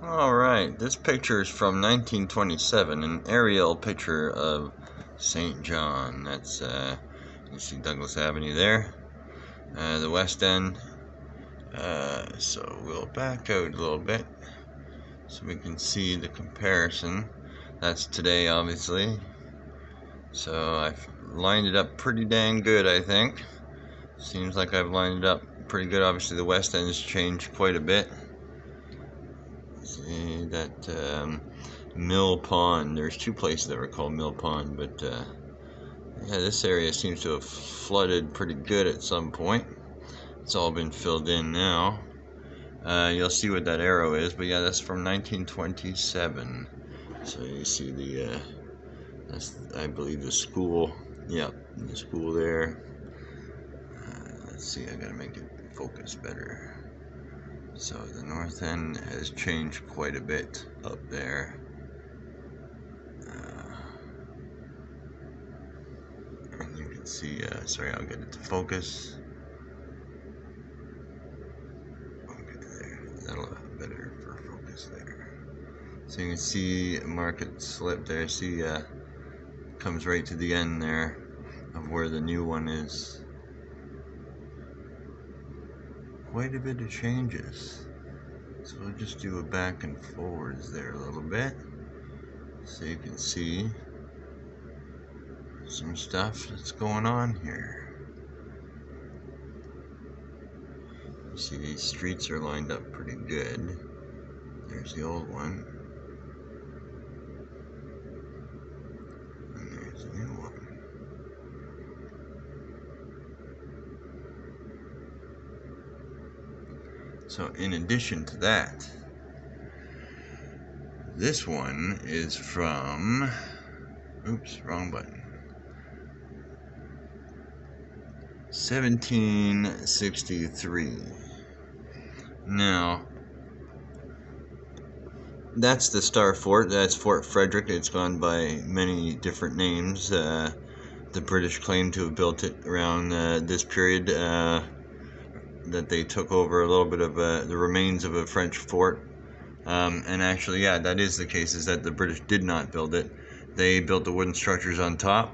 Alright, this picture is from 1927, an aerial picture of St. John. That's, you see Douglas Avenue there, the West End. So we'll back out a little bit so we can see the comparison. That's today, obviously. So I've lined it up pretty dang good, I think. Seems like I've lined it up pretty good. Obviously, the West End has changed quite a bit. See that Mill Pond. There's two places that were called Mill Pond, but yeah, this area seems to have flooded pretty good at some point. It's all been filled in now. You'll see what that arrow is, but yeah, that's from 1927. So you see the that's, I believe, the school. Yep, the school there. Let's see, I gotta make it focus better. So the north end has changed quite a bit up there. And you can see, sorry, I'll get it to focus. Okay, there, that'll have better for focus there. So you can see Market Slip there, see, comes right to the end there of where the new one is. Quite a bit of changes. So we'll just do a back and forwards there a little bit, so you can see some stuff that's going on here. You see these streets are lined up pretty good. There's the old one, and there's the new one. So in addition to that, this one is from, oops, wrong button, 1763. Now, that's the Star Fort. That's Fort Frederick. It's gone by many different names. The British claim to have built it around this period, that they took over a little bit of the remains of a French fort. And actually, yeah, that is the case, is that the British did not build it. They built the wooden structures on top.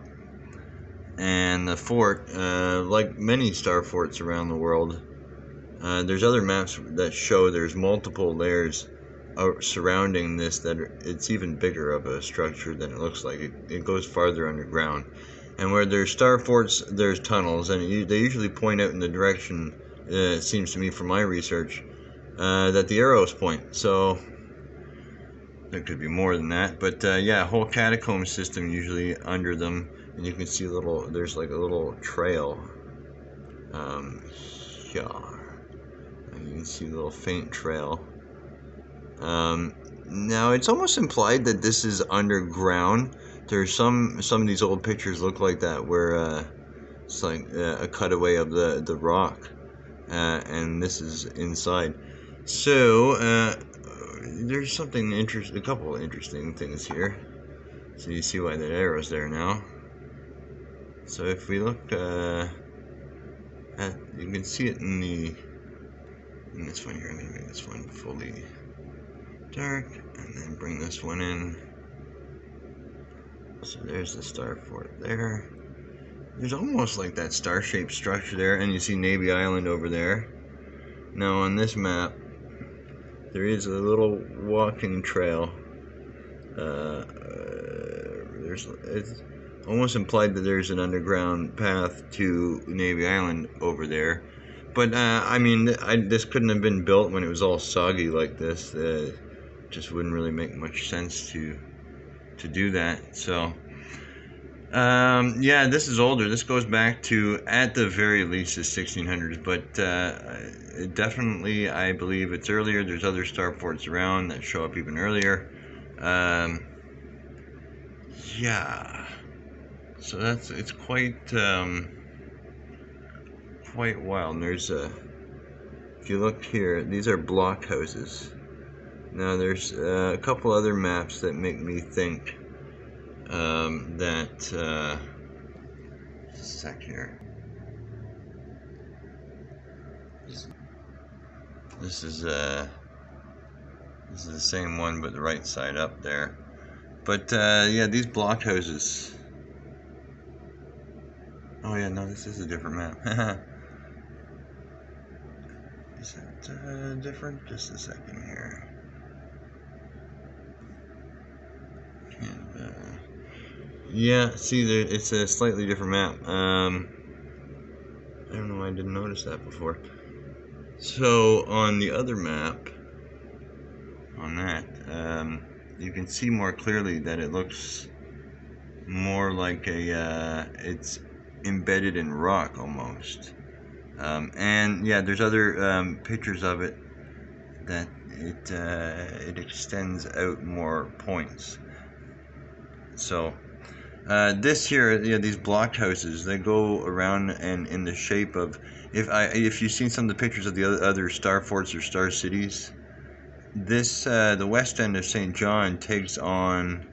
And the fort, like many star forts around the world, there's other maps that show there's multiple layers surrounding this, that it's even bigger of a structure than it looks like. It goes farther underground. And where there's star forts, there's tunnels, and they usually point out in the direction, it seems to me from my research, that the arrows point. So there could be more than that, but yeah, a whole catacomb system usually under them. And you can see there's like a little trail. Yeah. And you can see a little faint trail. Now it's almost implied that this is underground. There's some of these old pictures look like that, where it's like a cutaway of the rock, and this is inside. So there's something interesting, a couple of interesting things here. So you see why that arrow's there now. So if we look you can see it in this one here. I'm going to make this one fully dark, and then bring this one in. So there's the Star Fort there. There's almost like that star-shaped structure there, and you see Navy Island over there. Now on this map, there is a little walking trail. It's almost implied that there's an underground path to Navy Island over there. But I mean, this couldn't have been built when it was all soggy like this. Just wouldn't really make much sense to do that. So yeah, this is older. This goes back to, at the very least, the 1600s, but definitely I believe it's earlier. There's other star forts around that show up even earlier. Yeah, so it's quite wild. And there's if you look here, these are block houses. Now there's a couple other maps that make me think that just a sec here. This is This is the same one, but the right side up there. But yeah, these blockhouses. Oh yeah, no, this is a different map. Is it different? Just a second here. And, yeah, see, it's a slightly different map. I don't know why I didn't notice that before. So on the other map, on that, you can see more clearly that it looks more like it's embedded in rock almost. And yeah, there's other pictures of it that it extends out more points. So this here, yeah, these blockhouses, they go around and in the shape of, if you've seen some of the pictures of the other star forts or star cities, this the west end of St. John takes on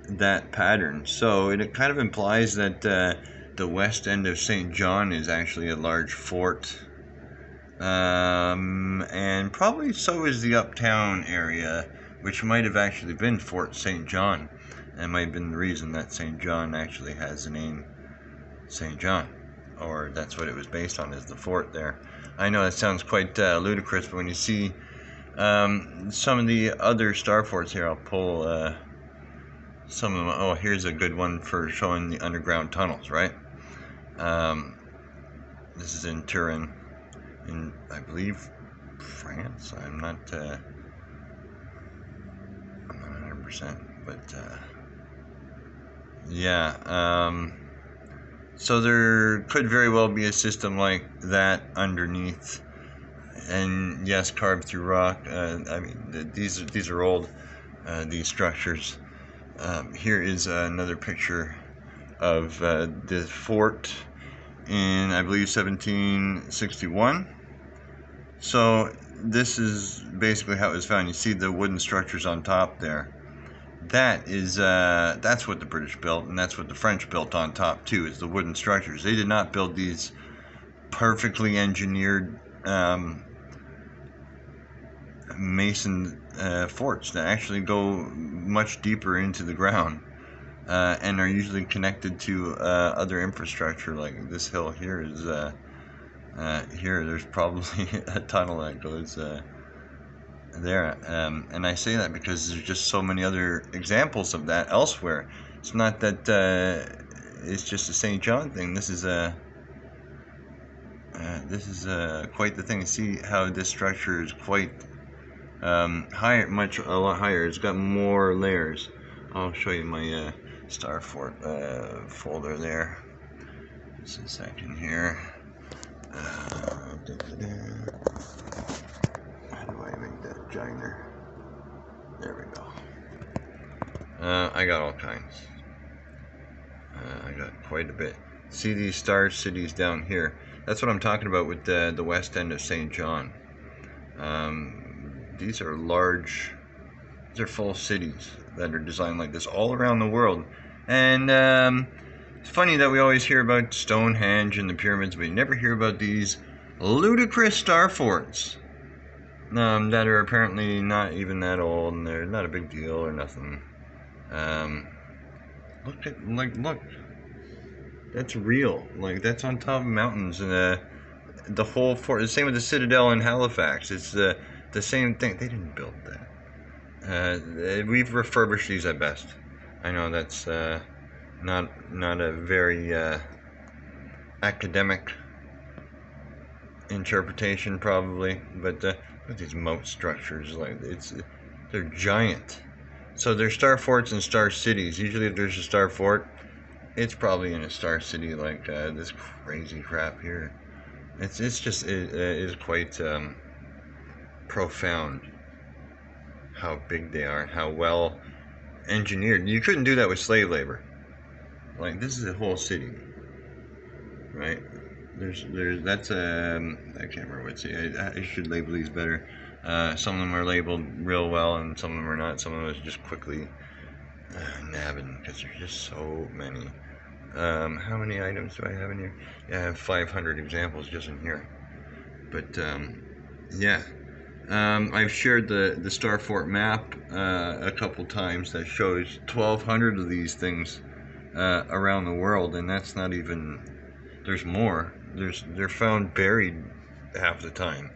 that pattern. So it kind of implies that the west end of St. John is actually a large fort, and probably so is the uptown area, which might have actually been Fort St. John. That might have been the reason that St. John actually has the name St. John, or that's what it was based on, is the fort there. I know that sounds quite ludicrous, but when you see some of the other star forts here, I'll pull some of them. Oh, here's a good one for showing the underground tunnels, right? This is in Turin, in, I believe, France. I'm not 100%, but yeah. So there could very well be a system like that underneath, and yes, carved through rock. I mean, these are old, these structures. Here is another picture of the fort in, I believe, 1761. So this is basically how it was found. You see the wooden structures on top there. That is that's what the British built, and that's what the French built on top too, is the wooden structures. They did not build these perfectly engineered mason forts that actually go much deeper into the ground, and are usually connected to other infrastructure. Like this hill here is here. There's probably a tunnel that goes there, and I say that because there's just so many other examples of that elsewhere. It's not that it's just a St. John thing. This is quite the thing. See how this structure is quite higher, a lot higher. It's got more layers. I'll show you my star fort folder there. Just a second here. How do I make that joiner? There we go. I got all kinds. I got quite a bit. See these star cities down here? That's what I'm talking about with the west end of St. John. These are large, these are full cities that are designed like this all around the world. And it's funny that we always hear about Stonehenge and the pyramids, but you never hear about these ludicrous star forts that are apparently not even that old, and they're not a big deal or nothing. Look, that's real. Like, that's on top of mountains, and the whole fort. The same with the Citadel in Halifax. It's the same thing. They didn't build that. We've refurbished these at best. I know that's not a very academic interpretation, probably, but look at these moat structures. Like, they're giant. So there's star forts and star cities. Usually, if there's a star fort, it's probably in a star city, like this crazy crap here. It is quite profound how big they are and how well engineered. You couldn't do that with slave labor. Like, this is a whole city, right? That's I can't remember what city. I should label these better. Some of them are labeled real well, and some of them are not. Some of them is just quickly nabbing because there's just so many. How many items do I have in here? Yeah, I have 500 examples just in here. But yeah, I've shared the Star Fort map a couple times that shows 1,200 of these things around the world, and that's not even. There's more. They're found buried half the time.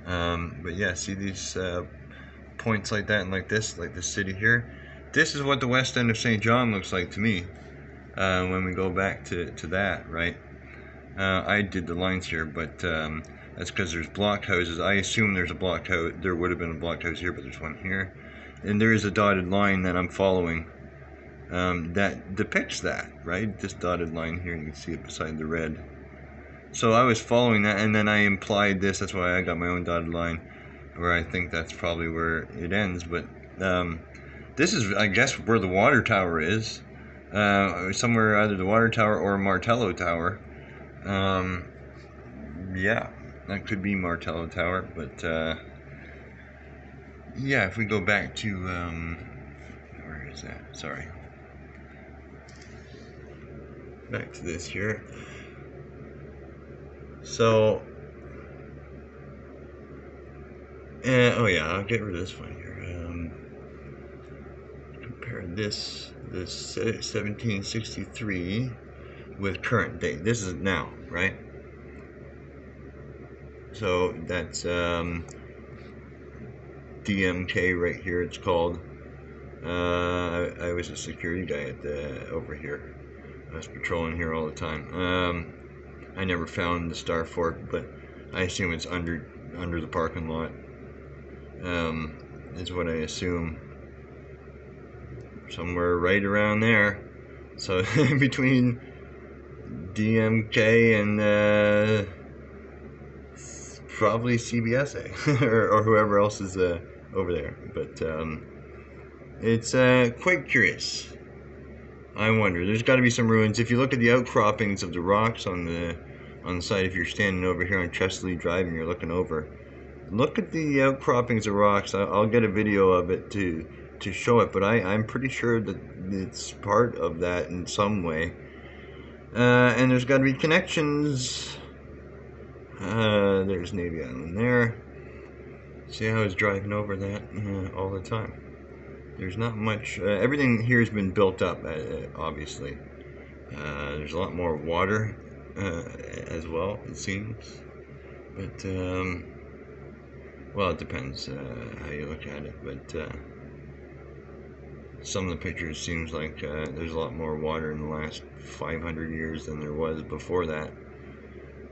But yeah, see these points like that and like this city here. This is what the west end of St. John looks like to me when we go back to that, right? I did the lines here, but that's because there's blockhouses. I assume there's a blockhouse. There would have been a blockhouse here, but there's one here. And there is a dotted line that I'm following that depicts that, right? This dotted line here, you can see it beside the red. So I was following that, and then I implied this. That's why I got my own dotted line, where I think that's probably where it ends. But this is, I guess, where the water tower is. Somewhere either the water tower or Martello Tower. Yeah, that could be Martello Tower, but yeah, if we go back to where is that? Sorry, back to this here. So, oh yeah, I'll get rid of this one here. Compare this 1763 with current date. This is now, right? So that's DMK right here. It's called. I was a security guy at over here. I was patrolling here all the time. I never found the Star Fort, but I assume it's under the parking lot. Is what I assume. Somewhere right around there. So between DMK and probably CBSA or whoever else is over there. But it's quite curious. I wonder. There's got to be some ruins. If you look at the outcroppings of the rocks on the side, if you're standing over here on Chesley Drive and you're looking over, look at the outcroppings of rocks. I'll get a video of it to show it, but I'm pretty sure that it's part of that in some way. And there's got to be connections. There's Navy Island there. See how I was driving over that all the time. There's not much. Everything here has been built up, obviously. There's a lot more water as well, it seems. But, well, it depends how you look at it. But some of the pictures seems like there's a lot more water in the last 500 years than there was before that.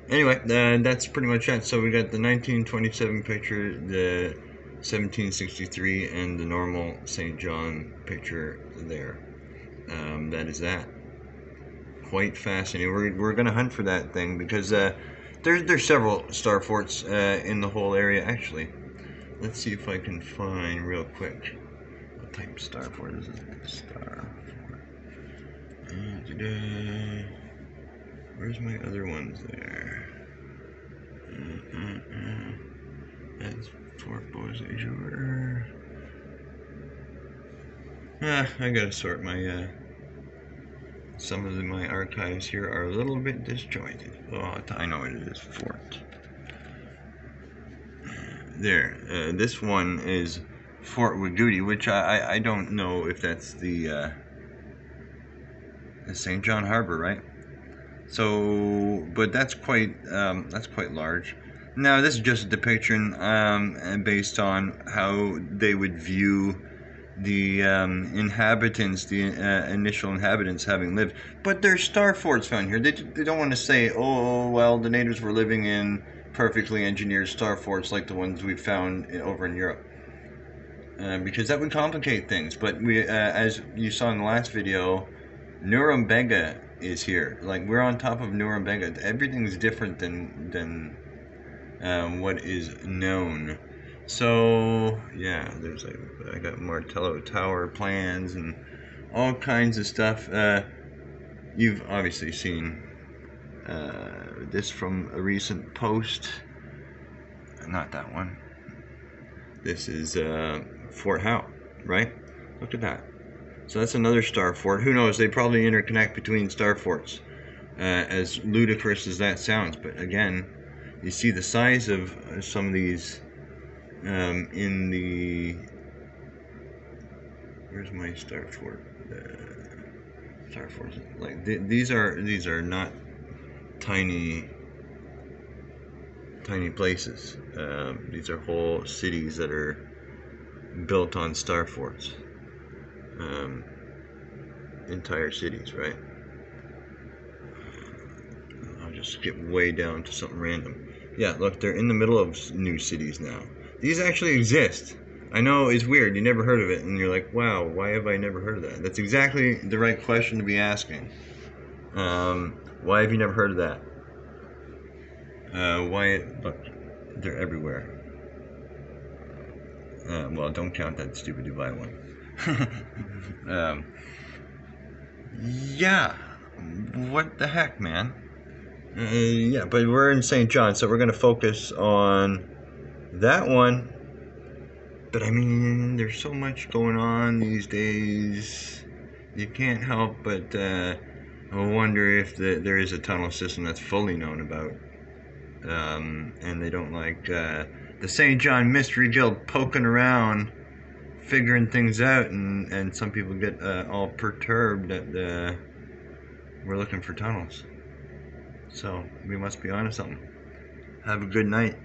Anyway, that's pretty much it. So we got the 1927 picture, the 1763, and the normal St. John picture there. That is that. Quite fascinating. We're going to hunt for that thing because there's several Star Forts in the whole area, actually. Let's see if I can find real quick. What type of Star Fort is it? Star Fort. Where's my other ones there? That's Fort Beauséjour. I gotta sort my some of my archives here are a little bit disjointed. Oh, I know what it is. Fort. There. This one is Fort Wagouti, which I don't know if that's the St. John Harbor, right? So, but that's quite large. Now, this is just a depiction based on how they would view the inhabitants, the initial inhabitants having lived. But there's Star Forts found here. They don't want to say, oh, well, the natives were living in perfectly engineered Star Forts like the ones we found over in Europe. Because that would complicate things. But we, as you saw in the last video, Norumbega is here. Like, we're on top of Norumbega. Everything's different than what is known. So yeah, there's I got Martello Tower plans and all kinds of stuff. You've obviously seen this from a recent post. Not that one. This is Fort Howe, right? Look at that. So that's another Star Fort. Who knows? They probably interconnect between Star Forts, as ludicrous as that sounds. But again, you see the size of some of these in the... Where's my Star Fort? Star Fort. Like these are not tiny places. These are whole cities that are built on star forts. Entire cities, right? I'll just skip way down to something random. Yeah, look, they're in the middle of new cities now. These actually exist. I know it's weird, you never heard of it, and you're like, wow, why have I never heard of that? That's exactly the right question to be asking. Why have you never heard of that? Look, they're everywhere. Well, don't count that stupid Dubai one. Yeah, what the heck, man? Yeah, but we're in St. John, so we're going to focus on that one. But I mean, there's so much going on these days. You can't help but wonder if there is a tunnel system that's fully known about. And they don't like the St. John Mystery Guild poking around, figuring things out, and some people get all perturbed that we're looking for tunnels. So we must be onto something. Have a good night.